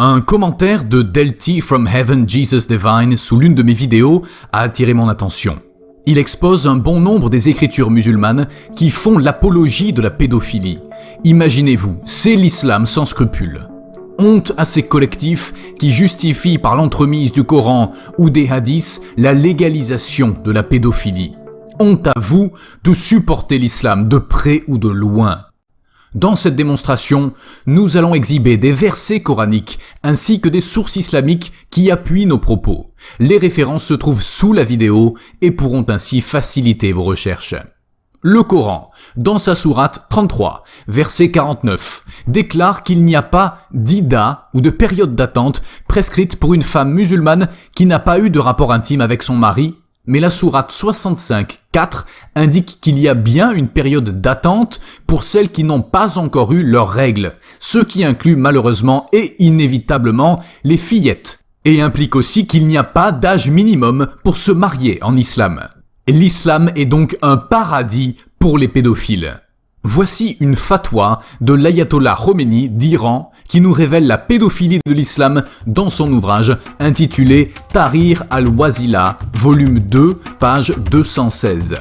Un commentaire de Delty from Heaven Jesus Divine sous l'une de mes vidéos a attiré mon attention. Il expose un bon nombre des écritures musulmanes qui font l'apologie de la pédophilie. Imaginez-vous, c'est l'islam sans scrupules. Honte à ces collectifs qui justifient par l'entremise du Coran ou des hadiths la légalisation de la pédophilie. Honte à vous de supporter l'islam de près ou de loin. Dans cette démonstration, nous allons exhiber des versets coraniques ainsi que des sources islamiques qui appuient nos propos. Les références se trouvent sous la vidéo et pourront ainsi faciliter vos recherches. Le Coran, dans sa sourate 33, verset 49, déclare qu'il n'y a pas d'ida ou de période d'attente prescrite pour une femme musulmane qui n'a pas eu de rapport intime avec son mari, mais la sourate 65, 4 indique qu'il y a bien une période d'attente pour celles qui n'ont pas encore eu leurs règles, ce qui inclut malheureusement et inévitablement les fillettes, et implique aussi qu'il n'y a pas d'âge minimum pour se marier en islam. L'islam est donc un paradis pour les pédophiles. Voici une fatwa de l'ayatollah Khomeini d'Iran qui nous révèle la pédophilie de l'islam dans son ouvrage intitulé Tahrir al-Wasila, volume 2, page 216.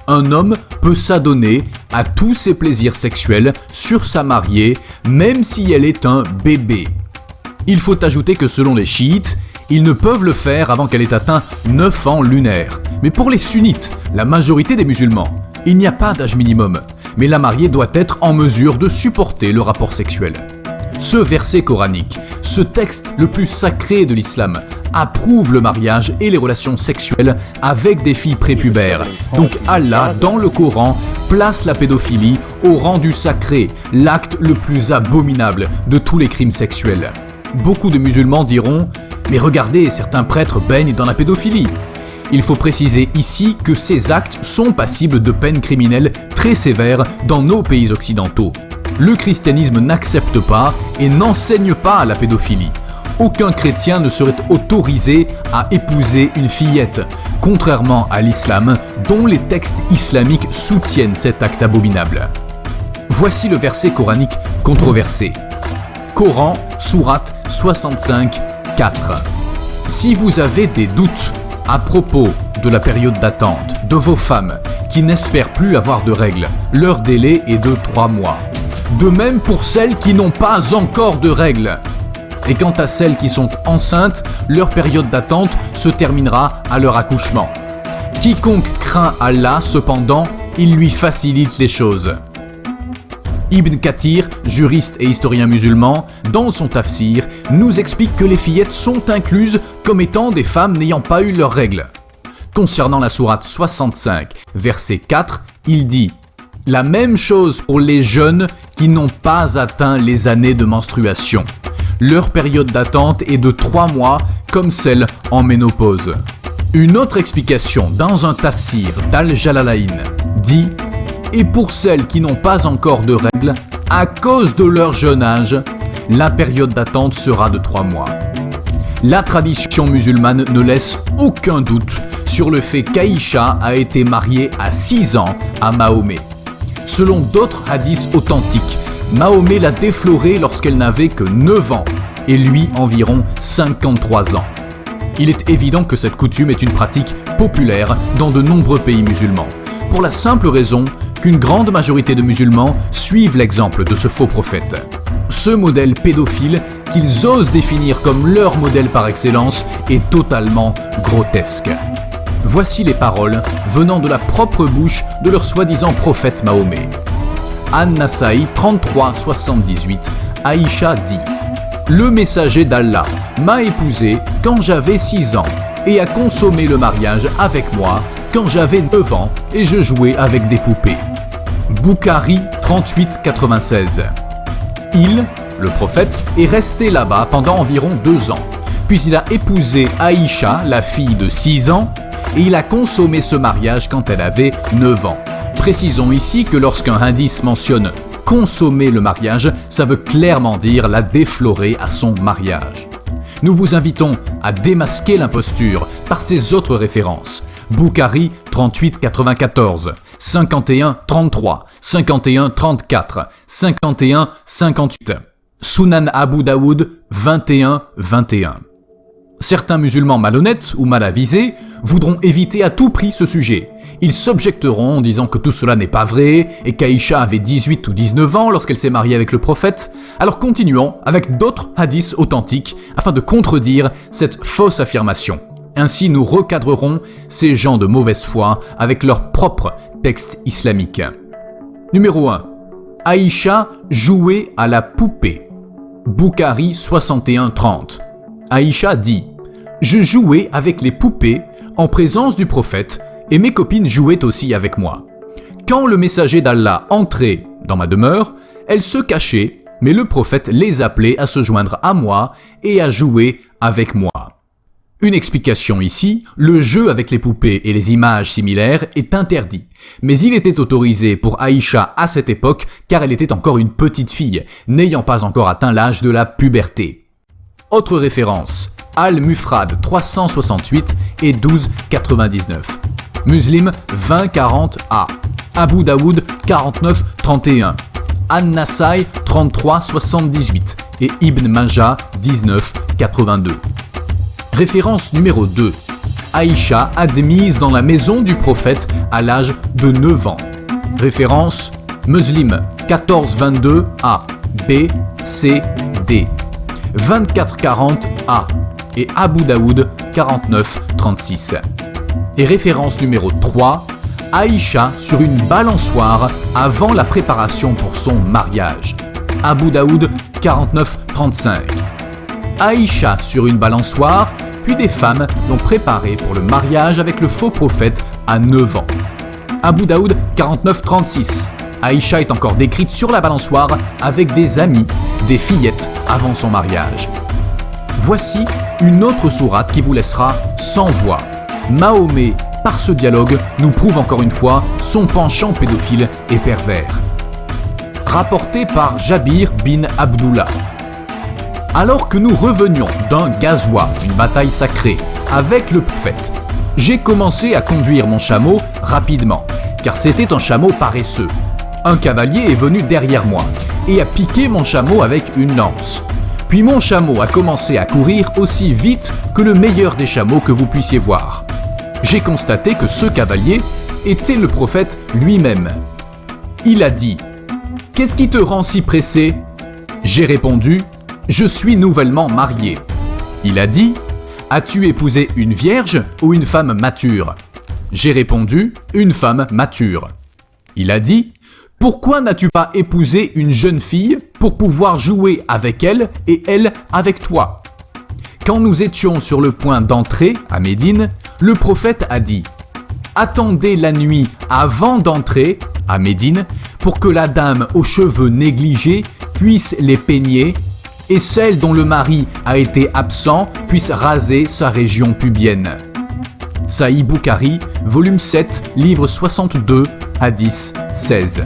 Un homme peut s'adonner à tous ses plaisirs sexuels sur sa mariée, même si elle est un bébé. Il faut ajouter que selon les chiites, ils ne peuvent le faire avant qu'elle ait atteint 9 ans lunaires. Mais pour les sunnites, la majorité des musulmans, il n'y a pas d'âge minimum, mais la mariée doit être en mesure de supporter le rapport sexuel. Ce verset coranique, ce texte le plus sacré de l'islam, approuve le mariage et les relations sexuelles avec des filles prépubères. Donc Allah, dans le Coran, place la pédophilie au rang du sacré, l'acte le plus abominable de tous les crimes sexuels. Beaucoup de musulmans diront « Mais regardez, certains prêtres baignent dans la pédophilie ». Il faut préciser ici que ces actes sont passibles de peines criminelles très sévères dans nos pays occidentaux. Le christianisme n'accepte pas et n'enseigne pas la pédophilie. Aucun chrétien ne serait autorisé à épouser une fillette, contrairement à l'islam, dont les textes islamiques soutiennent cet acte abominable. Voici le verset coranique controversé. Coran, sourate 65, 4. Si vous avez des doutes à propos de la période d'attente de vos femmes qui n'espèrent plus avoir de règles, leur délai est de 3 mois. De même pour celles qui n'ont pas encore de règles. Et quant à celles qui sont enceintes, leur période d'attente se terminera à leur accouchement. Quiconque craint Allah, cependant, il lui facilite les choses. Ibn Kathir, juriste et historien musulman, dans son tafsir, nous explique que les fillettes sont incluses comme étant des femmes n'ayant pas eu leurs règles. Concernant la sourate 65, verset 4, il dit « La même chose pour les jeunes qui n'ont pas atteint les années de menstruation. Leur période d'attente est de 3 mois comme celle en ménopause. » Une autre explication dans un tafsir d'Al-Jalalayn dit « Et pour celles qui n'ont pas encore de règles, à cause de leur jeune âge, la période d'attente sera de 3 mois. » La tradition musulmane ne laisse aucun doute sur le fait qu'Aïcha a été mariée à 6 ans à Mahomet. Selon d'autres hadiths authentiques, Mahomet l'a déflorée lorsqu'elle n'avait que 9 ans et lui environ 53 ans. Il est évident que cette coutume est une pratique populaire dans de nombreux pays musulmans, pour la simple raison qu'une grande majorité de musulmans suivent l'exemple de ce faux prophète. Ce modèle pédophile, qu'ils osent définir comme leur modèle par excellence, est totalement grotesque. Voici les paroles venant de la propre bouche de leur soi-disant prophète Mahomet. An-Nasaï 33-78, Aïcha dit « Le messager d'Allah m'a épousé quand j'avais 6 ans et a consommé le mariage avec moi quand j'avais 9 ans et je jouais avec des poupées. » Boukhari 38-96. Il, le prophète, est resté là-bas pendant environ 2 ans. Puis il a épousé Aïcha, la fille de 6 ans, et il a consommé ce mariage quand elle avait 9 ans. Précisons ici que lorsqu'un hadith mentionne « consommer le mariage », ça veut clairement dire la déflorer à son mariage. Nous vous invitons à démasquer l'imposture par ces autres références. Boukhari 38-94, 51-33, 51-34, 51-58. Sunan Abu Daoud 21-21. Certains musulmans malhonnêtes ou mal avisés voudront éviter à tout prix ce sujet. Ils s'objecteront en disant que tout cela n'est pas vrai et qu'Aïcha avait 18 ou 19 ans lorsqu'elle s'est mariée avec le prophète. Alors continuons avec d'autres hadiths authentiques afin de contredire cette fausse affirmation. Ainsi nous recadrerons ces gens de mauvaise foi avec leurs propres textes islamiques. Numéro 1. Aïcha jouait à la poupée. Boukhari 61-30. Aïcha dit « Je jouais avec les poupées en présence du prophète et mes copines jouaient aussi avec moi. Quand le messager d'Allah entrait dans ma demeure, elles se cachaient, mais le prophète les appelait à se joindre à moi et à jouer avec moi. » Une explication ici, le jeu avec les poupées et les images similaires est interdit, mais il était autorisé pour Aïcha à cette époque car elle était encore une petite fille, n'ayant pas encore atteint l'âge de la puberté. Autre référence, Al-Mufrad 368 et 1299. Muslim 2040a. Abu Daoud 4931. An-Nasai 3378 et Ibn Majah 1982. Référence numéro 2. Aïcha admise dans la maison du prophète à l'âge de 9 ans. Référence Muslim 1422a, B, C, D. 2440a et Abu Daoud 4936. Et référence numéro 3, Aïcha sur une balançoire avant la préparation pour son mariage. Abu Daoud 4935. Aïcha sur une balançoire, puis des femmes l'ont préparée pour le mariage avec le faux prophète à 9 ans. Abu Daoud 4936. Aïcha est encore décrite sur la balançoire avec des amis, des fillettes avant son mariage. Voici une autre sourate qui vous laissera sans voix. Mahomet, par ce dialogue, nous prouve encore une fois son penchant pédophile et pervers. Rapporté par Jabir bin Abdullah. Alors que nous revenions d'un ghazwa, une bataille sacrée, avec le prophète, j'ai commencé à conduire mon chameau rapidement, car c'était un chameau paresseux. Un cavalier est venu derrière moi et a piqué mon chameau avec une lance. Puis mon chameau a commencé à courir aussi vite que le meilleur des chameaux que vous puissiez voir. J'ai constaté que ce cavalier était le prophète lui-même. Il a dit « Qu'est-ce qui te rend si pressé ?» J'ai répondu « Je suis nouvellement marié. » Il a dit « As-tu épousé une vierge ou une femme mature ?» J'ai répondu « Une femme mature. » Il a dit « Pourquoi n'as-tu pas épousé une jeune fille pour pouvoir jouer avec elle et elle avec toi ?» Quand nous étions sur le point d'entrer à Médine, le prophète a dit « Attendez la nuit avant d'entrer à Médine pour que la dame aux cheveux négligés puisse les peigner et celle dont le mari a été absent puisse raser sa région pubienne. » Sahih Boukhari, volume 7, livre 62, hadith 16.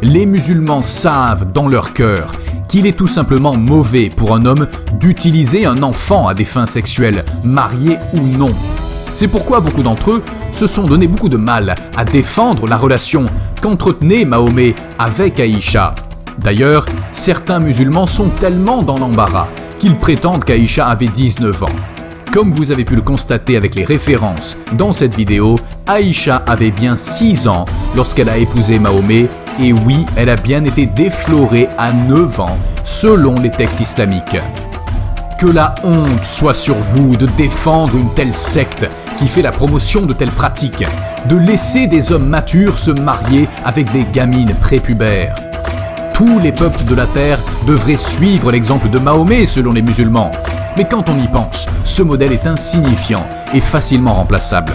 Les musulmans savent dans leur cœur qu'il est tout simplement mauvais pour un homme d'utiliser un enfant à des fins sexuelles, marié ou non. C'est pourquoi beaucoup d'entre eux se sont donné beaucoup de mal à défendre la relation qu'entretenait Mahomet avec Aïcha. D'ailleurs, certains musulmans sont tellement dans l'embarras qu'ils prétendent qu'Aïcha avait 19 ans. Comme vous avez pu le constater avec les références dans cette vidéo, Aïcha avait bien 6 ans lorsqu'elle a épousé Mahomet, et oui, elle a bien été déflorée à 9 ans, selon les textes islamiques. Que la honte soit sur vous de défendre une telle secte qui fait la promotion de telles pratiques, de laisser des hommes matures se marier avec des gamines prépubères. Tous les peuples de la terre devraient suivre l'exemple de Mahomet selon les musulmans. Mais quand on y pense, ce modèle est insignifiant et facilement remplaçable.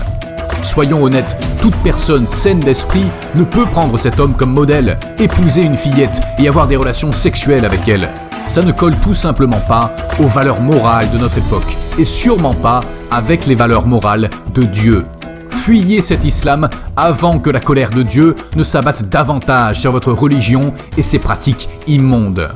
Soyons honnêtes, toute personne saine d'esprit ne peut prendre cet homme comme modèle, épouser une fillette et avoir des relations sexuelles avec elle. Ça ne colle tout simplement pas aux valeurs morales de notre époque, et sûrement pas avec les valeurs morales de Dieu. Fuyez cet islam avant que la colère de Dieu ne s'abatte davantage sur votre religion et ses pratiques immondes.